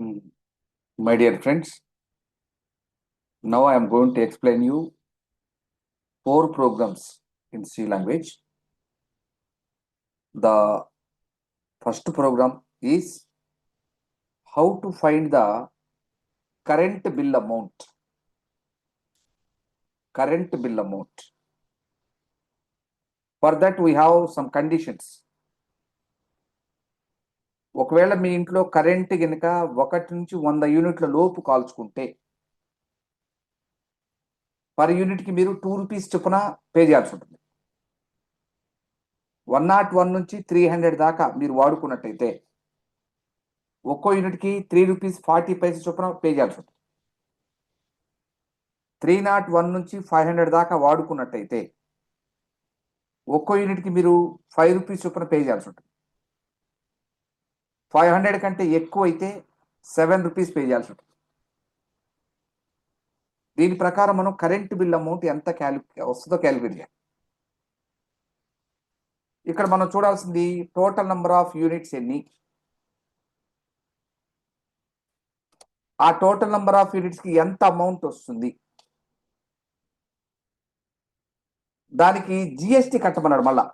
Mm. My dear friends, now I am going to explain you 4 programs in C language. The first program is how to find the current bill amount. Current bill amount. For that we have some conditions. ఒకవేళ మీ ఇంట్లో current గనుక 1 నుంచి 100 యూనిట్ల లోపు కాల్చుకుంటే per unit కి మీరు 2 rupees చొప్పున pay చేయాల్సి ఉంటుంది. 101 నుంచి 300 దాకా మీరు వాడుకున్నట్టయితే ఒక్కో యూనిట్ కి 3 రూపీస్ 40 పైసలు చొప్పున పే చేయాల్సి ఉంటుంది. 301 నుంచి 500 దాకా వాడుకున్నట్టయితే ఒక్కో యూనిట్ కి మీరు 5 రూపీస్ చొప్పున పే చేయాల్సి ఉంటుంది. 500 కంటే ఎక్కువ అయితే 7 రూపీస్ పే చేయాల్సి ఉంటుంది. దీని ప్రకారం మనం కరెంట్ బిల్ అమౌంట్ ఎంత వస్తుందో క్యాలిక్యులేట్ చేయాలి. ఇక్కడ మనం చూడాల్సింది టోటల్ నెంబర్ ఆఫ్ యూనిట్స్ ఎన్ని, ఆ టోటల్ నెంబర్ ఆఫ్ యూనిట్స్ కి ఎంత అమౌంట్ వస్తుంది, దానికి జిఎస్టి కట్టమన్నాడు. మళ్ళా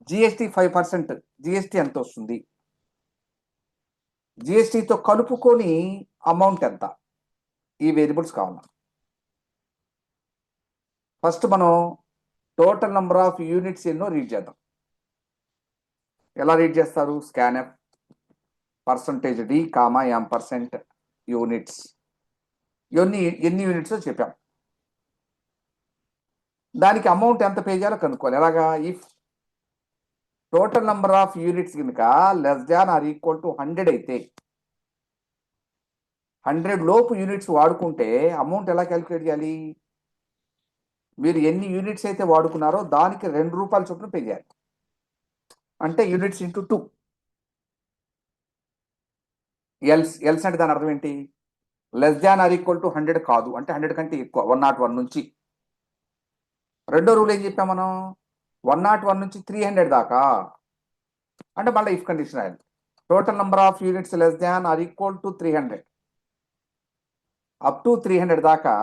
జిఎస్టి 5%, జిఎస్టి ఎంత వస్తుంది, జిఎస్టితో కలుపుకొని అమౌంట్ ఎంత, ఈ వేరియబుల్స్ కావాలి. ఫస్ట్ మనం టోటల్ నెంబర్ ఆఫ్ యూనిట్స్ ఎన్నో రీడ్ చేద్దాం. ఎలా రీడ్ చేస్తారు? Scanf percentage D comma M% units, ఎన్ని యూనిట్స్ చెప్పాం. దానికి అమౌంట్ ఎంత పే చేయాలో కనుక్కోవాలి. ఎలాగా? If total number of units కనుక less than or equal to 100 అయితే 100 లోపు యూనిట్స్ వాడుకుంటే అమౌంట్ ఎలా క్యాలిక్యులేట్ చేయాలి? మీరు ఎన్ని యూనిట్స్ అయితే వాడుకున్నారో దానికి 2 రూపాయల చొప్పున పే చేయాలి. అంటే యూనిట్స్ ఇంటూ 2. ఎల్స్ అంటే దాని అర్థం ఏంటి? Less than or equal to 100 కాదు, అంటే 100 కంటే ఎక్కువ 101 నుంచి. రెండో రూల్ ఏం చెప్పాం మనం? 101 నుంచి 300 దాకా, అంటే మళ్ళీ ఇఫ్ కండిషన్ రాయాలి. Total number of units less than or equal to 300, up to 300 దాకా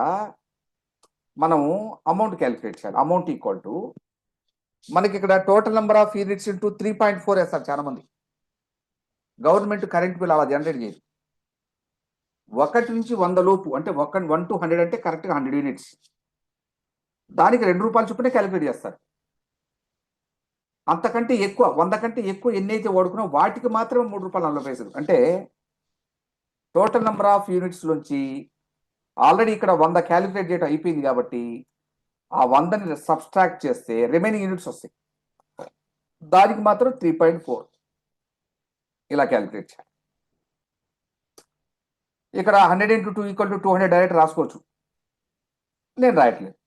మనము అమౌంట్ క్యాలిక్యులేట్ చేయాలి. అమౌంట్ ఈక్వల్ టు మనకి ఇక్కడ total number of units into 3.4 వేస్తారు చాలా మంది. గవర్నమెంట్ కరెంట్ బిల్ అలా జనరేట్ చేయదు. 1 నుంచి 100 లోపు, అంటే 1 to 100 అంటే కరెక్ట్గా 100 యూనిట్స్, దానికి 2 రూపాయల చొప్పున క్యాలిక్యులేట్ చేస్తారు. అంతకంటే ఎక్కువ, 100 కంటే ఎక్కువ ఎన్నైతే వాడుకున్నా వాటికి మాత్రం 3 రూపాయల 40 పైసలు. అంటే టోటల్ నెంబర్ ఆఫ్ యూనిట్స్ నుంచి ఆల్రెడీ ఇక్కడ 100 క్యాలిక్యులేట్ చేయడం అయిపోయింది కాబట్టి ఆ 100ని సబ్స్ట్రాక్ట్ చేస్తే రిమైనింగ్ యూనిట్స్ వస్తాయి. దానికి మాత్రం 3.4 ఇలా క్యాలిక్యులేట్ చేయాలి. ఇక్కడ 100 into 2 ఈక్వల్ టు 200 డైరెక్ట్ రాసుకోవచ్చు, నేను రాయట్లేదు.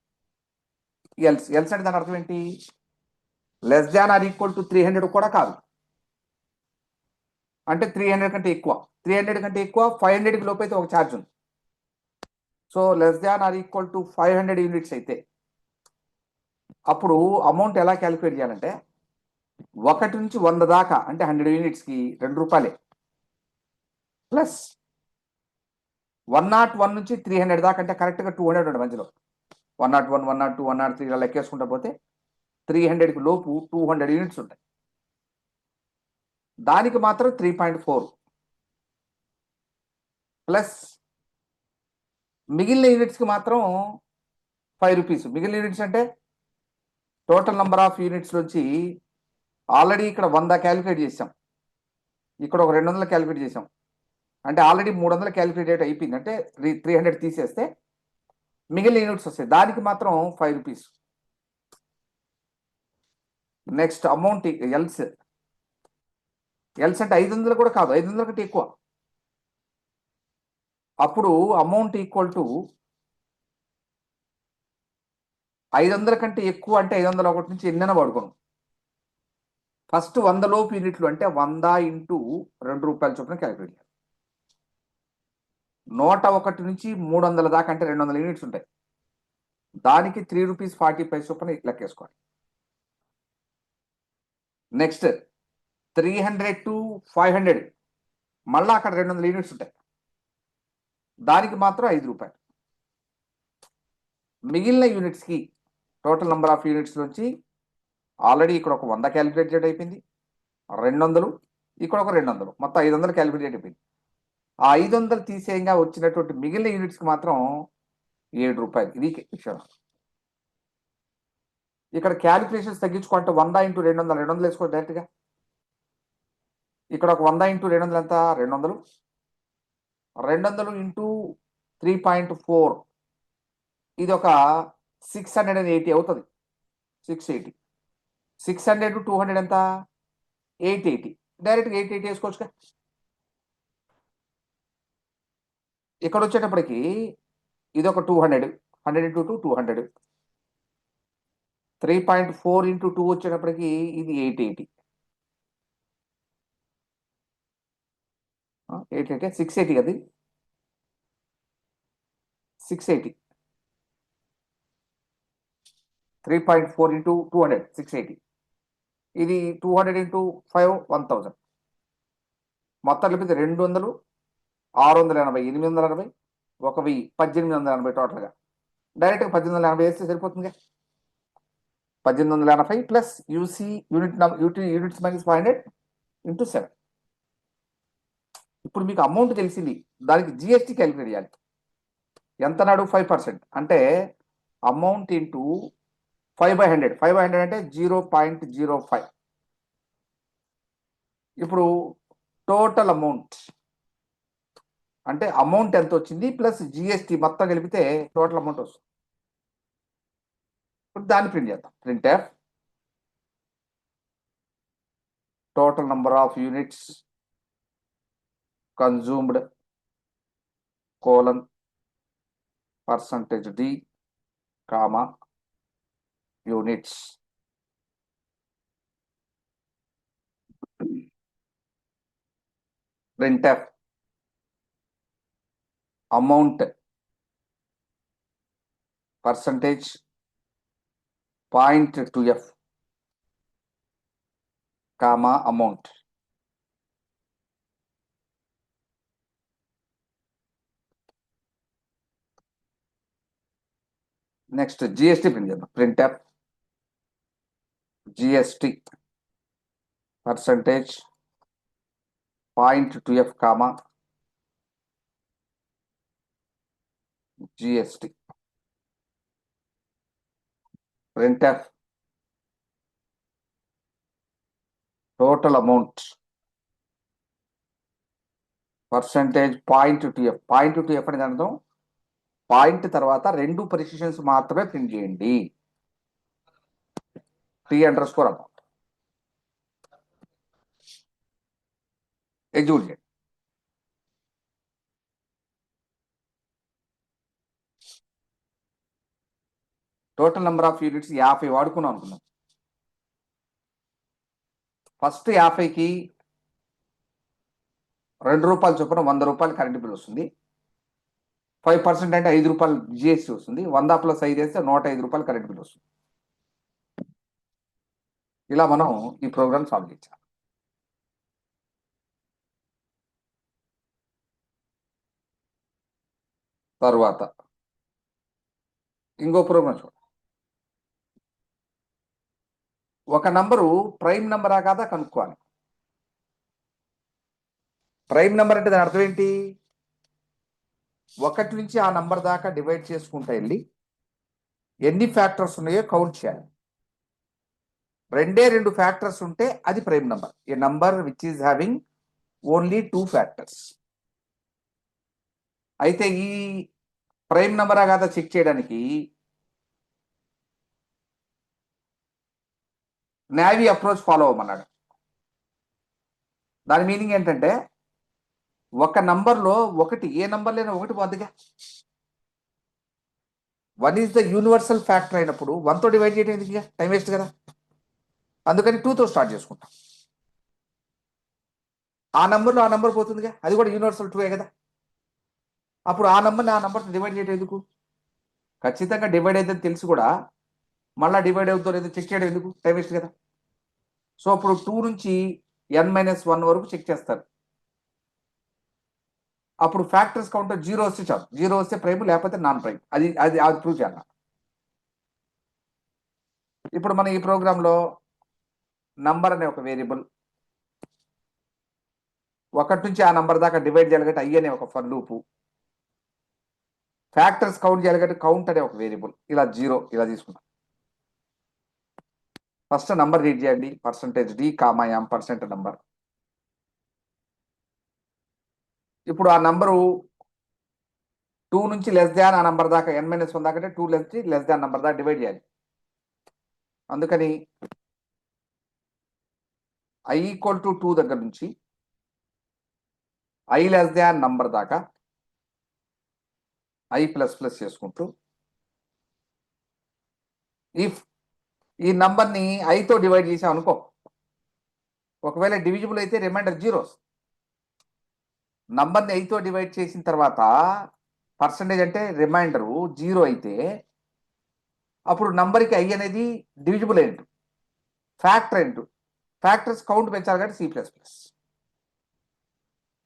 ఎల్స్ అంటే దాని అర్థం ఏంటి? Less than or equal to 300 కూడా కాదు, అంటే 300 కంటే ఎక్కువ. 300 కంటే ఎక్కువ 500కి లోపు అయితే ఒక ఛార్జ్ ఉంది. So less than or equal to 500 units అయితే అప్పుడు అమౌంట్ ఎలా క్యాలిక్యులేట్ చేయాలంటే 1 నుంచి 100 దాకా, అంటే 100 యూనిట్స్కి 2 రూపాయలే, ప్లస్ 101 నుంచి 300 దాకా, అంటే కరెక్ట్గా 200 ఉంటుంది మధ్యలో. 101, 102, 103 ఇలా లెక్కేసుకుంటా పోతే 300కి లోపు 200 యూనిట్స్ ఉంటాయి. దానికి మాత్రం 3.4 ప్లస్ మిగిలిన యూనిట్స్కి మాత్రం 5 రూపీస్. మిగిలిన యూనిట్స్ అంటే టోటల్ నెంబర్ ఆఫ్ యూనిట్స్ నుంచి ఆల్రెడీ ఇక్కడ 100 క్యాలిక్యులేట్ చేసాం, ఇక్కడ ఒక 200 క్యాలిక్యులేట్ చేసాం, అంటే ఆల్రెడీ 300 క్యాలిక్యులేట్ అయిపోయింది. అంటే 300 తీసేస్తే మిగిలిన యూనిట్స్ వస్తాయి, దానికి మాత్రం 5 రూపీస్. నెక్స్ట్ అమౌంట్ ఎల్స్ అంటే 500 కూడా కాదు, 500 కంటే ఎక్కువ. అప్పుడు అమౌంట్ ఈక్వల్ టు 500 కంటే ఎక్కువ, అంటే 501 నుంచి ఎన్నైనా వాడుకోను. ఫస్ట్ 100 లోపు యూనిట్లు, అంటే 100 ఇంటూ 2 రూపాయల చొప్పున క్యాలిక్యులేట్ చేయాలి. 101 నుంచి 300 దాకా, అంటే 200 యూనిట్స్ ఉంటాయి, దానికి 3 రూపీస్ 40 పైసలు చొప్పున లెక్కేసుకోవాలి. నెక్స్ట్ 300 to 500, మళ్ళీ అక్కడ 200 యూనిట్స్ ఉంటాయి, దానికి మాత్రం 5 రూపాయలు. మిగిలిన యూనిట్స్కి టోటల్ నెంబర్ ఆఫ్ యూనిట్స్ నుంచి ఆల్రెడీ ఇక్కడ ఒక 100 క్యాలిక్యులేట్ అయిపోయింది, 200, ఇక్కడ ఒక 200, మొత్తం 500 క్యాలిక్యులేట్ అయిపోయింది. ఆ 500 తీసేయంగా వచ్చినటువంటి మిగిలిన యూనిట్స్కి మాత్రం 7 రూపాయలు. ఇది విషయం. ఇక్కడ క్యాలిక్యులేషన్స్ తగ్గించుకుంటే 100 × 200, 200 వేసుకో డైరెక్ట్గా. ఇక్కడ ఒక 100 × 200 ఎంత? 200. 200 ఇంటూ 3.4, ఇది ఒక 680 అవుతుంది. 680. 600 × 200 ఎంత? 880. డైరెక్ట్గా 880 వేసుకోవచ్చుగా. ఇక్కడ వచ్చేటప్పటికి ఇది ఒక 200, 100 × 2 200. 3.4 × 2 వచ్చేటప్పటికి ఇది 880. 880, 680 అది 680. 3.4 × 200, 680. ఇది 200 × 5, 1000. మొత్తం కలిపితే 200, 680, 880, 1000, 1880 టోటల్గా. డైరెక్ట్గా 1880 వేస్తే సరిపోతుందిగా. 1880 ప్లస్ యూసీ యూనిట్స్ మైనస్ 500 × 7. ఇప్పుడు మీకు అమౌంట్ తెలిసింది, దానికి జిఎస్టీ క్యాలిక్యులేట్ చేయాలి. ఎంత నాడు? 5%. అంటే అమౌంట్ ఇంటూ 5/100. 5/100 అంటే 0.05. ఇప్పుడు టోటల్ అమౌంట్ అంటే అమౌంట్ ఎంత వచ్చింది ప్లస్ జిఎస్టీ మొత్తం కలిపితే టోటల్ అమౌంట్ వస్తుంది. ఇప్పుడు దాన్ని ప్రింట్ చేద్దాం. Print F total number of units consumed %d, units. Print F amount %.2f, amount. Next GST print చేద్దాం. Print F GST %.2f, GST. Print F total amount %.2f. .2f అనేది అర్థం point తర్వాత 2 ప్రెసిషన్స్ మాత్రమే print చేయండి. T_amount execute చేయండి. Total number of units 50 వాడుకున్నాం అనుకున్నాం. First 50కి 2 రూపాయలు చొప్పున 100 రూపాయలు కరెంట్ బిల్ వస్తుంది. 5% అంటే 5 రూపాయలు జిఎస్టీ వస్తుంది. 100 + 5 వేస్తే 105 రూపాయలు కరెంట్ బిల్ వస్తుంది. ఇలా మనం ఈ ప్రోగ్రామ్ సాల్వ్ చేయాలి. తర్వాత ఇంకో ప్రోగ్రామ్ చూడండి. ఒక నంబరు ప్రైమ్ నెంబరా కాదా కనుక్కోవాలి. ప్రైమ్ నెంబర్ అంటే దాని అర్థం ఏంటి? 1 నుంచి ఆ నంబర్ దాకా డివైడ్ చేసుకుంటూ వెళ్ళి ఎన్ని ఫ్యాక్టర్స్ ఉన్నాయో కౌంట్ చేయాలి. 2 ఫ్యాక్టర్స్ ఉంటే అది prime number. A number which is having only 2 factors. అయితే ఈ ప్రైమ్ నెంబరా కాదా చెక్ చేయడానికి నావీ అప్రోచ్ ఫాలో అవ్వమన్నాడు. దాని మీనింగ్ ఏంటంటే ఒక నంబర్లో ఒకటి, ఏ నంబర్ లేని ఒకటి పోద్దిగా. 1 ఈజ్ ద యూనివర్సల్ ఫ్యాక్టర్ అయినప్పుడు 1తో డివైడ్ చేయడం ఎందుకు? టైం వేస్ట్ కదా. అందుకని 2తో స్టార్ట్ చేసుకుంటాం. ఆ నంబర్లో ఆ నంబర్ పోతుందిగా, అది కూడా యూనివర్సల్ 2 కదా. అప్పుడు ఆ నంబర్ని ఆ నంబర్తో డివైడ్ చేయడం ఎందుకు? ఖచ్చితంగా డివైడ్ అవుతుందని తెలిసి కూడా మళ్ళీ డివైడ్ అవుతుందో లేదో చెక్ చేయడం ఎందుకు? టైం వేస్ట్ కదా. సో అప్పుడు 2 నుంచి n-1 వరకు చెక్ చేస్తారు. అప్పుడు ఫ్యాక్టర్స్ కౌంటర్ 0 వస్తే చాలు. 0 వస్తే ప్రైమ్, లేకపోతే నాన్ ప్రైమ్. అది అది అది ప్రూవ్ చేయాలి. ఇప్పుడు మనం ఈ ప్రోగ్రాంలో నంబర్ అనే ఒక వేరియబుల్, 1 నుంచి ఆ నంబర్ దాకా డివైడ్ చేయాలి కాబట్టి i అనే ఒక ఫర్ లూపు, ఫ్యాక్టర్స్ కౌంట్ చేయాలి కాబట్టి కౌంట్ అనే ఒక వేరియబుల్, ఇలా 0 ఇలా తీసుకున్నాం. ఫస్ట్ నంబర్ రీడ్ చేయండి, %d, m నంబర్. ఇప్పుడు ఆ నంబరు 2 నుంచి లెస్ దాన్ ఆ నంబర్ దాకా n-1 దాకా అంటే 2 నుంచి లెస్ దాన్ నంబర్ దాకా డివైడ్ చేయాలి. అందుకని i ఈక్వల్ టు 2 దగ్గర నుంచి i లెస్ దాన్ నంబర్ దాకా i ప్లస్ ప్లస్ చేసుకుంటూ, ఇఫ్ ఈ నంబర్ని ఐతో డివైడ్ చేసాం అనుకో, ఒకవేళ డివిజిబుల్ అయితే రిమైండర్ 0. నంబర్ని ఐతో డివైడ్ చేసిన తర్వాత పర్సంటేజ్ అంటే రిమైండరు 0 అయితే అప్పుడు నంబర్కి i అనేది డివిజిబుల్ ఏంటి, ఫ్యాక్టర్ ఏంటి, ఫ్యాక్టర్స్ కౌంట్ పెంచాలి కాబట్టి C++.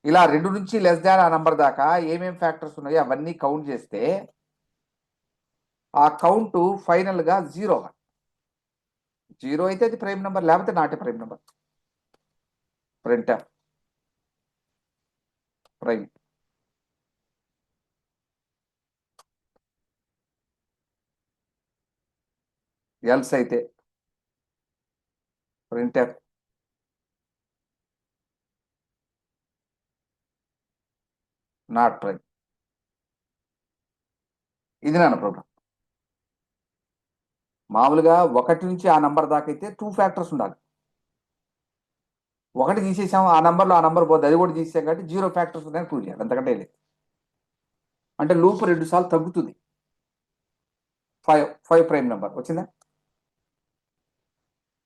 ఇలా 2 నుంచి లెస్ దాన్ ఆ నంబర్ దాకా ఏమేం ఫ్యాక్టర్స్ ఉన్నాయో అవన్నీ కౌంట్ చేస్తే ఆ కౌంట్ ఫైనల్ గా 0 అయితే అది ప్రైమ్ నెంబర్, లేకపోతే not a prime number. Print prime. Else అయితే ప్రింట్ నాట్ ప్రైమ్. ఇది నా ప్రోగ్రామ్. మామూలుగా 1 నుంచి ఆ నంబర్ దాకా అయితే 2 ఫ్యాక్టర్స్ ఉండాలి. 1 తీసేసాం, ఆ నంబర్లో ఆ నంబర్ పోతుంది, అది కూడా తీసేసాం కాబట్టి 0 ఫ్యాక్టర్స్ ఉన్నాయని ప్రూవ్ చేయాలి, అంతకంటే లేదు. అంటే లూప్ 2 సార్లు తగ్గుతుంది. 5 ప్రైమ్ నెంబర్ వచ్చిందా,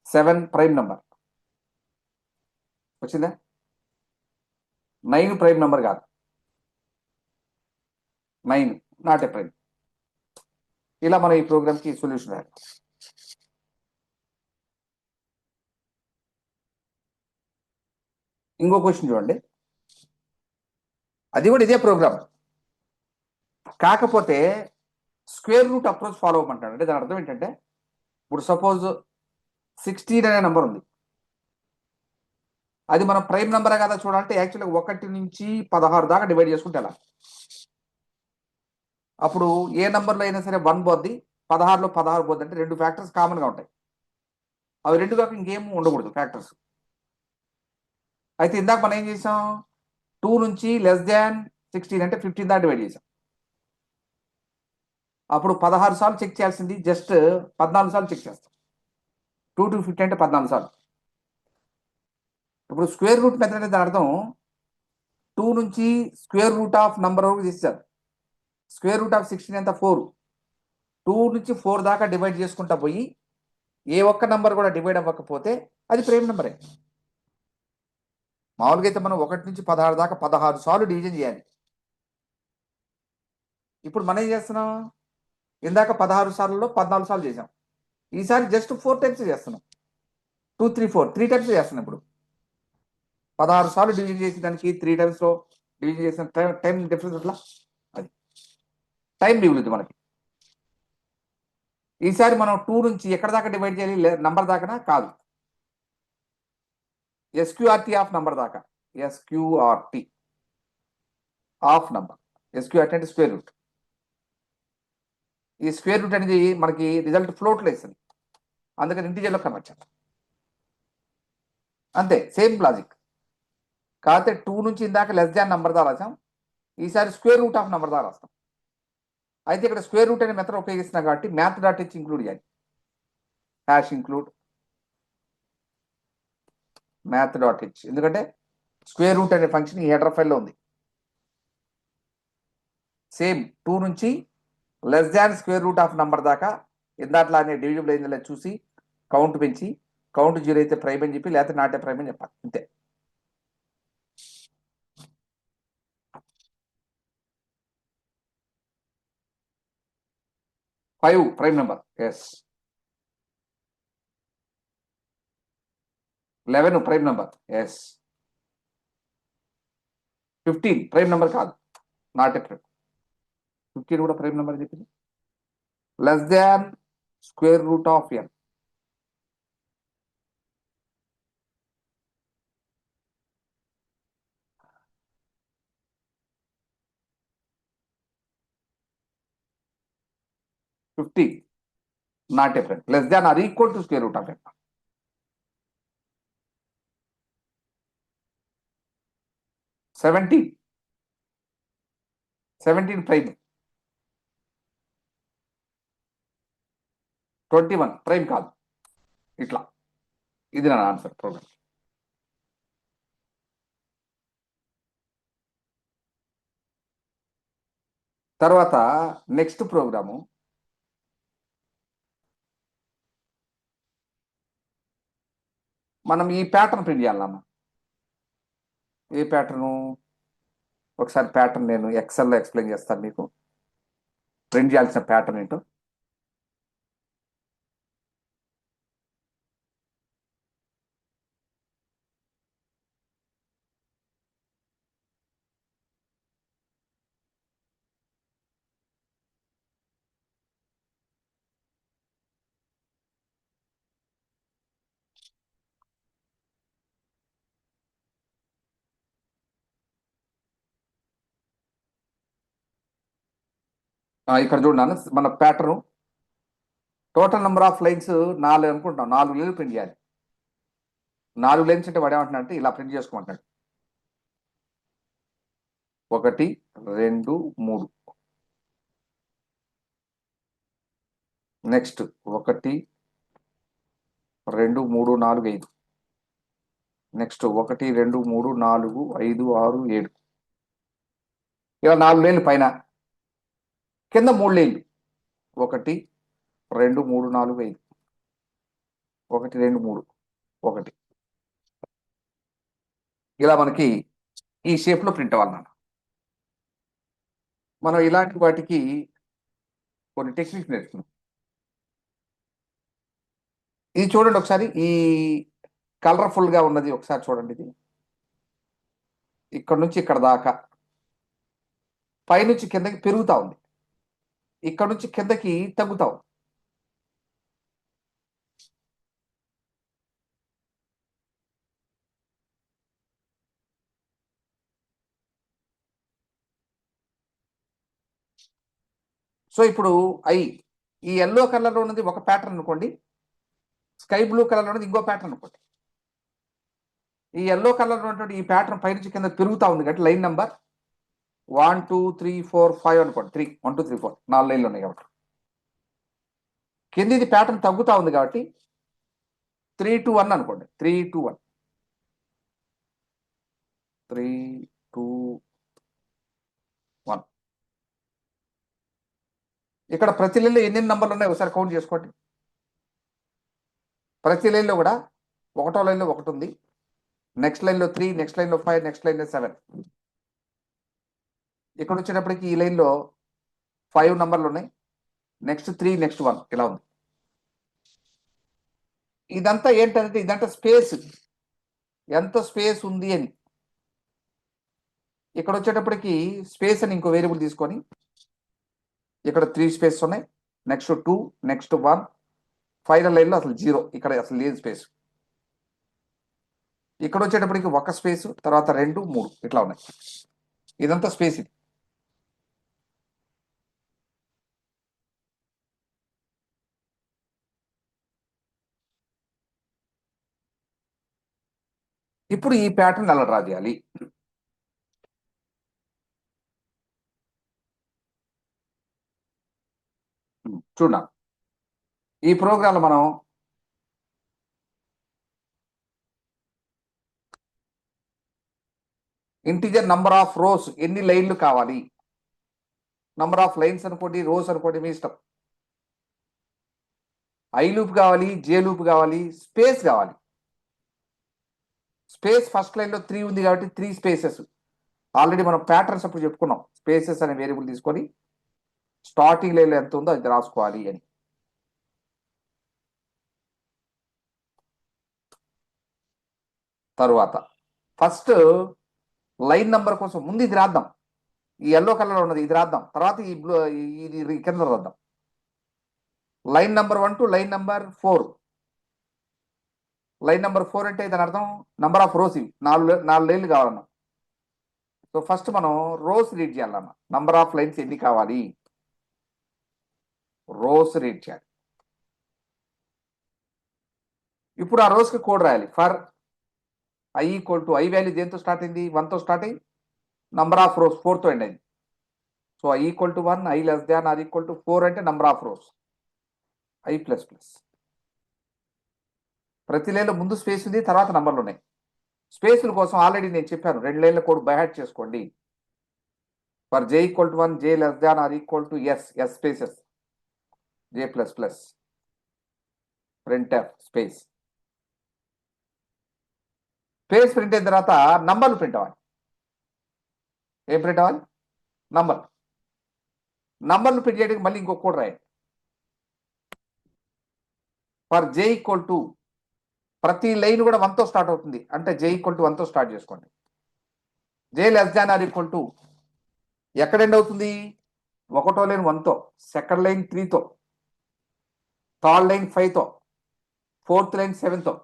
7 ప్రైమ్ నెంబర్ వచ్చిందా, 9 ప్రైమ్ నెంబర్ కాదు, 9 నాట్ ఏ ప్రైమ్. ఇలా మనం ఈ ప్రోగ్రామ్కి సొల్యూషన్ రాయాలి. ఇంకో క్వశ్చన్ చూడండి, అది కూడా ఇదే ప్రోగ్రామ్, కాకపోతే స్క్వేర్ రూట్ అప్రోచ్ ఫాలో అవ్వమంటాడు. అంటే దాని అర్థం ఏంటంటే, ఇప్పుడు సపోజ్ 16 అనే నెంబర్ ఉంది, అది మనం ప్రైమ్ నెంబరే కదా చూడాలంటే యాక్చువల్గా 1 నుంచి 16 దాకా డివైడ్ చేసుకుంటే ఎలా. అప్పుడు ఏ నెంబర్లో అయినా సరే 1 పోద్ది, 16లో 16 పోద్ది, అంటే 2 ఫ్యాక్టర్స్ కామన్గా ఉంటాయి. అవి 2 కాక ఇంకేం ఉండకూడదు ఫ్యాక్టర్స్. అయితే ఇందాక మనం ఏం చేసాం, 2 నుంచి లెస్ దాన్ 16 అంటే 15 దాకా డివైడ్ చేసాం. అప్పుడు 16 సార్లు చెక్ చేయాల్సింది జస్ట్ 14 సార్లు చెక్ చేస్తాం. 2 to 15 అంటే 14 సార్లు. ఇప్పుడు స్క్వేర్ రూట్ మెథడ్ అనేది అర్థం 2 నుంచి స్క్వేర్ రూట్ ఆఫ్ నంబర్ వరకు తీస్తారు. స్క్వేర్ రూట్ ఆఫ్ 16 ఎంత 4. 2 నుంచి 4 దాకా డివైడ్ చేసుకుంటా పోయి ఏ ఒక్క నంబర్ కూడా డివైడ్ అవ్వకపోతే అది ప్రైమ్ నెంబరే. మామూలుగా అయితే మనం 1 నుంచి 16 దాకా 16 సార్లు డివిజన్ చేయాలి. ఇప్పుడు మనం ఏం చేస్తున్నాం, ఇందాక 16 సార్లలో 14 సార్లు చేసాం, ఈసారి జస్ట్ 4 టైమ్స్ చేస్తున్నాం. 2 3 4 3 టైమ్స్ చేస్తున్నాం. ఇప్పుడు 16 సార్లు డివిజన్ చేసి దానికి 3 టైమ్స్లో డివిజన్ చేసిన టైం డిఫరెన్స్ అట్లా, అది టైం మిగులుద్ది మనకి. ఈసారి మనం 2 నుంచి ఎక్కడ దాకా డివైడ్ చేయాలి, నంబర్ దాకా కాదు, ఎస్క్యూఆర్టీ ఆఫ్ నంబర్ దాకా. ఎస్క్యూఆర్టీ ఆఫ్ నంబర్, ఎస్క్యూఆర్టీ అంటే స్క్వేర్ రూట్. ఈ స్క్వేర్ రూట్ అనేది మనకి రిజల్ట్ ఫ్లోట్లో ఇస్తుంది, అందుకని ఇంటిజర్లో కన్వర్ట్ చేస్తాం. అంతే, సేమ్ లాజిక్. కాకపోతే 2 నుంచి ఇందాక లెస్ దాన్ నంబర్ దా రాసాం, ఈసారి స్క్వేర్ రూట్ ఆఫ్ నంబర్ దా రాస్తాం. అయితే ఇక్కడ స్క్వేర్ రూట్ అనే మెథడ్ ఉపయోగిస్తున్నాం కాబట్టి మ్యాథ్ డాట్ హెచ్ ఇంక్లూడ్ చేయాలి. Hash include math dot H, ఎందుకంటే స్క్వేర్ రూట్ అనే ఫంక్షన్ ఈ హెడర్ ఫైల్లో ఉంది. సేమ్ 2 నుంచి less than square root of number దాకా ఇందాట్లానే డివిజిబుల్ అయిందో లేదో చూసి కౌంట్ పెంచి, కౌంట్ 0 అయితే ప్రైమ్ అని చెప్పి, లేకపోతే నాట్ ఏ ప్రైమ్ అని చెప్పాలి, అంతే. Five prime number, yes. 11 prime number, yes. 15 prime number కాదు, నాట్ ఏ ప్రైమ్. 15 కూడా ప్రైమ్ నెంబర్ చెప్పింది. Less than square root of n. Not a prime. Less than or equal to square root of n. 17 prime. 21 prime కాదు. ఇట్లా ఇది నా answer program. తర్వాత next program మనం ఈ ప్యాటర్న్ ప్రింట్ చేయాలన్నా. ఏ ప్యాటర్ను? ఒకసారి ప్యాటర్న్ నేను ఎక్సెల్లో ఎక్స్ప్లెయిన్ చేస్తాను మీకు. ప్రింట్ చేయాల్సిన ప్యాటర్న్ ఏంటో. ఇక్కడ చూడండి, మన pattern total number of lines 4 అనుకుంటాం. 4 లైన్లు ప్రింట్ చేయాలి. 4 లైన్స్ అంటే వాడేమంటున్నా అంటే ఇలా ప్రింట్ చేసుకోమంటాడు. 1 2 3. నెక్స్ట్ 1 2 3 4 5. నెక్స్ట్ 1 2 3 4 5 6 7. ఇలా 4 లైన్లు పైన, కింద 3 లైన్లు 1 2 3 4 5. 1 2 3 1. ఇలా మనకి ఈ షేప్ లో ప్రింట్ అవ్వాలన్నమాట. మనం ఇలాంటి వాటికి కొన్ని టెక్నిక్స్ నేర్చుకున్నాం. ఇది చూడండి ఒకసారి, ఈ కలర్ఫుల్ గా ఉన్నది ఒకసారి చూడండి. ఇది ఇక్కడ నుంచి ఇక్కడ దాకా పైనుంచి కిందకి పెరుగుతా ఉంది, ఇక్కడ నుంచి కిందకి తగ్గుతా ఉంది. సో ఇప్పుడు ఈ ఎల్లో కలర్ లో ఉన్నది ఒక ప్యాటర్న్ అనుకోండి, స్కై బ్లూ కలర్ లో ఉన్నది ఇంకో ప్యాటర్న్ అనుకోండి. ఈ ఎల్లో కలర్ లో ఉన్నటువంటి ఈ ప్యాటర్న్ పైనుంచి కింద పెరుగుతా ఉంది కాబట్టి లైన్ నెంబర్ 1 2 3 4 5 అనుకోండి. 3 1 2 3 4 4 లైన్లు ఉన్నాయి కాబట్టి. కింద ఇది ప్యాటర్న్ తగ్గుతా ఉంది కాబట్టి 3 2 1 అనుకోండి. 3 2 1 3 2 1. ఇక్కడ ప్రతి లైన్లో ఎన్ని నంబర్లు ఉన్నాయి ఒకసారి కౌంట్ చేసుకోండి. ప్రతి లైన్లో కూడా ఒకటో లైన్లో 1 ఉంది, నెక్స్ట్ లైన్లో 3, నెక్స్ట్ లైన్లో 5, నెక్స్ట్ లైన్లో 7. ఇక్కడ వచ్చేటప్పటికి ఈ లైన్లో 5 నంబర్లు ఉన్నాయి, నెక్స్ట్ 3, నెక్స్ట్ 1 ఇలా ఉంది. ఇదంతా ఏంటంటే ఇదంతా స్పేస్, ఎంత స్పేస్ ఉంది అని. ఇక్కడ వచ్చేటప్పటికి స్పేస్ అని ఇంకో వేరియబుల్ తీసుకొని ఇక్కడ 3 స్పేస్ ఉన్నాయి, నెక్స్ట్ 2, నెక్స్ట్ 1, ఫైనల్ లైన్లో అసలు 0, ఇక్కడ అసలు లేదు స్పేస్. ఇక్కడ వచ్చేటప్పటికి 1 స్పేస్, తర్వాత 2 3 ఇట్లా ఉన్నాయి. ఇదంతా స్పేస్. ఇది ఇప్పుడు ఈ ప్యాటర్న్ ఎలా డ్రా చేయాలి? చూడండి, ఈ ప్రోగ్రాంలో మనం ఇంటిజర్ నంబర్ ఆఫ్ రోస్, ఎన్ని లైన్లు కావాలి, నంబర్ ఆఫ్ లైన్స్ అనుకోండి, రోస్ అనుకోండి, మీ ఇష్టం. ఐ లూప్ కావాలి, జే లూప్ కావాలి, స్పేస్ కావాలి. స్పేస్ ఫస్ట్ లైన్లో 3 ఉంది కాబట్టి 3 స్పేసెస్. ఆల్రెడీ మనం ప్యాటర్న్స్ అప్పుడు చెప్పుకున్నాం, స్పేసెస్ అనే వేరియబుల్ తీసుకొని స్టార్టింగ్ లైన్లో ఎంత ఉందో అది రాసుకోవాలి అని. తరువాత ఫస్ట్ లైన్ నంబర్ కోసం ముందు ఇది రాద్దాం, ఈ ఎల్లో కలర్ ఉన్నది ఇది రాద్దాం, తర్వాత ఈ బ్లూ ఇది కింద రాద్దాం. Line number 1 to line number 4. Line number 4 అంటే దాని అర్థం నంబర్ ఆఫ్ రోస్, ఇవి 4 లైన్లు కావాలన్నా. సో ఫస్ట్ మనం రోస్ రీడ్ చేయాలన్న, నంబర్ ఆఫ్ లైన్స్ ఎన్ని కావాలి, రోస్ రీడ్ చేయాలి. ఇప్పుడు ఆ రోస్కి కోడ్ రాయాలి. For I equal to, I value దేంతో స్టార్ట్ అయింది, 1తో స్టార్ట్ అయ్యి నంబర్ ఆఫ్ రోస్ 4తో ఎండ్ అయింది. So I equal to 1, I less than or equal to 4 అంటే number of rose I plus plus. ప్రతి లైన్లో ముందు స్పేస్ ఉంది, తర్వాత నంబర్లు ఉన్నాయి. స్పేసుల కోసం ఆల్రెడీ నేను చెప్పాను, 2 లైన్ల కోడ్ బై హార్ట్ చేసుకోండి. For J equal to 1, J less than or equal to S, S spaces, J plus plus, printf space. Space print అయిన తర్వాత నంబర్లు ప్రింట్ అవ్వాలి. ఏం ప్రింట్ అవ్వాలి, నంబర్లు ప్రింట్ చేయడానికి మళ్ళీ ఇంకొక కోడ్ రాయండి. ఫర్ జే ఈక్వల్ టు, ప్రతి లైన్ కూడా 1తో స్టార్ట్ అవుతుంది, అంటే జే ఈక్వల్ టు 1తో స్టార్ట్ చేసుకోండి. J less than or equal to ఎక్కడ ఎండ్ అవుతుంది, 1వ లైన్ 1తో, సెకండ్ లైన్ 3తో, థర్డ్ లైన్ 5తో, ఫోర్త్ లైన్ 7తో.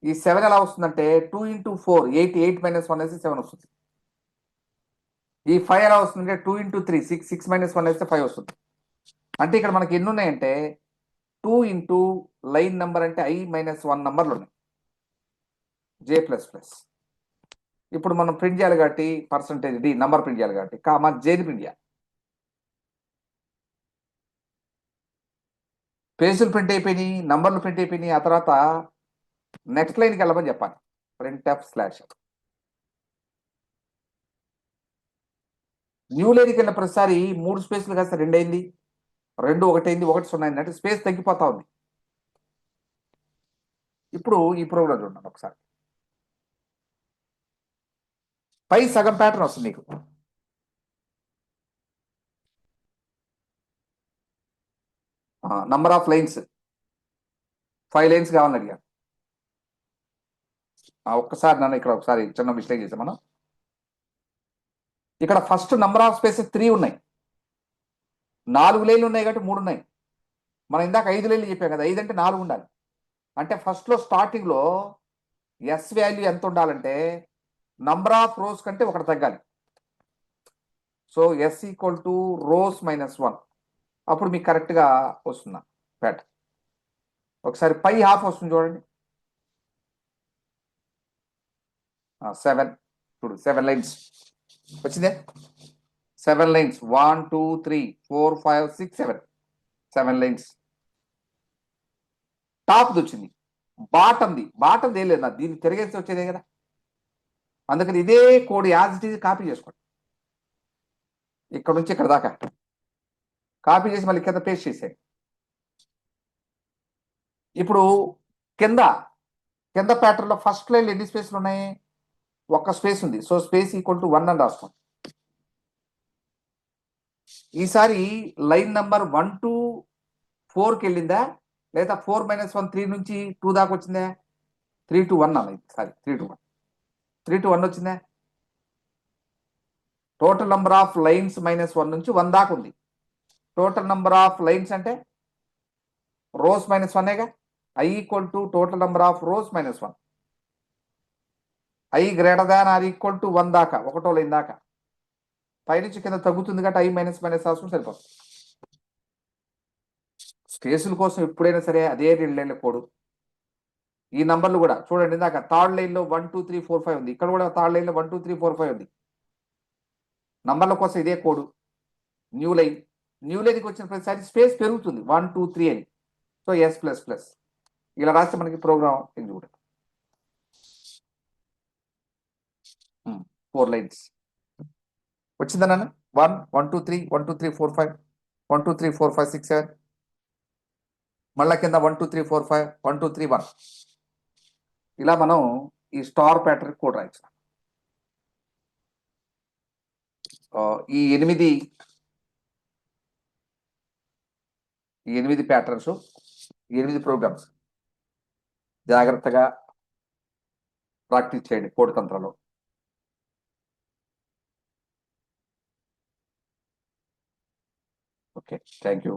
ఈ 7 ఎలా వస్తుందంటే 2 × 4 8, 8 - 1 వేస్తే 7 వస్తుంది. ఈ 5 ఎలా వస్తుందంటే 2 × 3 6, 6 - 1 వేస్తే 5 వస్తుంది. అంటే ఇక్కడ మనకి ఎన్ని ఉన్నాయంటే 2 ఇంటూ లైన్ నెంబర్ అంటే I - 1 నంబర్లు ఉన్నాయి, జే ప్లస్ ప్లస్. ఇప్పుడు మనం ప్రింట్ చేయాలి కాబట్టి పర్సంటేజ్ డి నంబర్ ప్రింట్ చేయాలి కాబట్టి కామా జేని ప్రింట్ చేయాలి. పేజీలు ప్రింట్ అయిపోయినాయి, నంబర్లు ప్రింట్ అయిపోయినాయి. ఆ తర్వాత నెక్స్ట్ లైన్కి వెళ్ళమని చెప్పాలి, ప్రింట్ ఎఫ్ స్లాష్. న్యూ లైన్కి వెళ్ళిన ప్రతిసారి 3 స్పేస్లు కాస్త 2 అయింది, 2 1 అయింది, 1 0 అయింది, అంటే స్పేస్ తగ్గిపోతా ఉంది. ఇప్పుడు ఈ ప్రోగ్రామ్ చూడండి ఒకసారి, పై సగం ప్యాటర్న్ వస్తుంది మీకు. నంబర్ ఆఫ్ లైన్స్ 5 లైన్స్ కావాలని అడిగాను. ఒక్కసారి నన్ను ఇక్కడ ఒకసారి చిన్న మిస్టేక్ చేసాం మనం. ఇక్కడ ఫస్ట్ నంబర్ ఆఫ్ స్పేసెస్ 3 ఉన్నాయి, 4 లైన్లు ఉన్నాయి కాబట్టి 3 ఉన్నాయి. మనం ఇందాక 5 లైన్లు చెప్పాం కదా, 5 అంటే 4 ఉండాలి. అంటే ఫస్ట్లో స్టార్టింగ్లో ఎస్ వాల్యూ ఎంత ఉండాలంటే నంబర్ ఆఫ్ రోస్ కంటే 1 తగ్గాలి. So S equal to rows -1, అప్పుడు మీకు కరెక్ట్గా వస్తుందా ప్యాటర్న్. ఒకసారి పై హాఫ్ వస్తుంది చూడండి, 7 చూడు, 7 లైన్స్ వచ్చిందే. 7 లైన్స్ 1 2 3 4 5 6 7, 7 లైన్స్. టాప్ది వచ్చింది, బాటంది ఏం లేదు, దీన్ని తిరిగేసి వచ్చేదే కదా. అందుకని ఇదే code as it is copy చేసుకోండి, ఇక్కడ నుంచి ఇక్కడ దాకా కాపీ చేసి మళ్ళీ కింద పేస్ట్ చేసేయండి. ఇప్పుడు కింద ప్యాటర్న్లో ఫస్ట్ లైన్ ఎన్ని స్పేస్లు ఉన్నాయి, 1 స్పేస్ ఉంది. సో స్పేస్ ఈక్వల్ టు 1 అని రాసుకోండి. ఈసారి లైన్ నెంబర్ 1 to 4కి వెళ్ళిందా, లేదా 4 - 1 3 నుంచి 2 దాకా వచ్చిందా, 3 to 1 అన్నది. సారీ 3 to 1, 3 to 1 వచ్చిందా. టోటల్ నెంబర్ ఆఫ్ లైన్స్ -1 నుంచి 1 దాకా ఉంది. టోటల్ నెంబర్ ఆఫ్ లైన్స్ అంటే రోస్ -1గా. I equal to total number of rose -1, I greater than or equal to 1 దాకా, 1వ లైన్ దాకా. పైనుంచి కింద తగ్గుతుంది కాబట్టి I - రాసుకుని సరిపోతుంది. స్పేసుల కోసం ఎప్పుడైనా సరే అదే 2 లైన్ల కోడ్. ఈ నంబర్లు కూడా చూడండి, ఇందాక థర్డ్ లైన్లో 1 2 3 4 5 ఉంది, ఇక్కడ కూడా థర్డ్ లైన్లో 1 2 3 4 5 ఉంది. నంబర్ల కోసం ఇదే కోడ్. న్యూ లైన్కి వచ్చిన ప్రతిసారి స్పేస్ పెరుగుతుంది 1 2 3 అని. సో ఎస్ ప్లస్ ప్లస్ ఇలా రాస్తే మనకి ప్రోగ్రామ్ ఎగ్జిక్యూట్. 4 లైన్స్ వచ్చిందా. 1 1 2 3 1 2 3 4 5 1 2 3 4 5 6 7, మళ్ళా కింద 1 2 3 4 5 1 2 3 1. ఇలా మనం ఈ స్టార్ ప్యాటర్న్ కోడ్ రాయించాం. ఈ 8 ప్యాటర్న్స్, 8 ప్రోగ్రామ్స్ జాగ్రత్తగా ప్రాక్టీస్ చేయండి కోడ్ తంత్రాలు. Okay, thank you.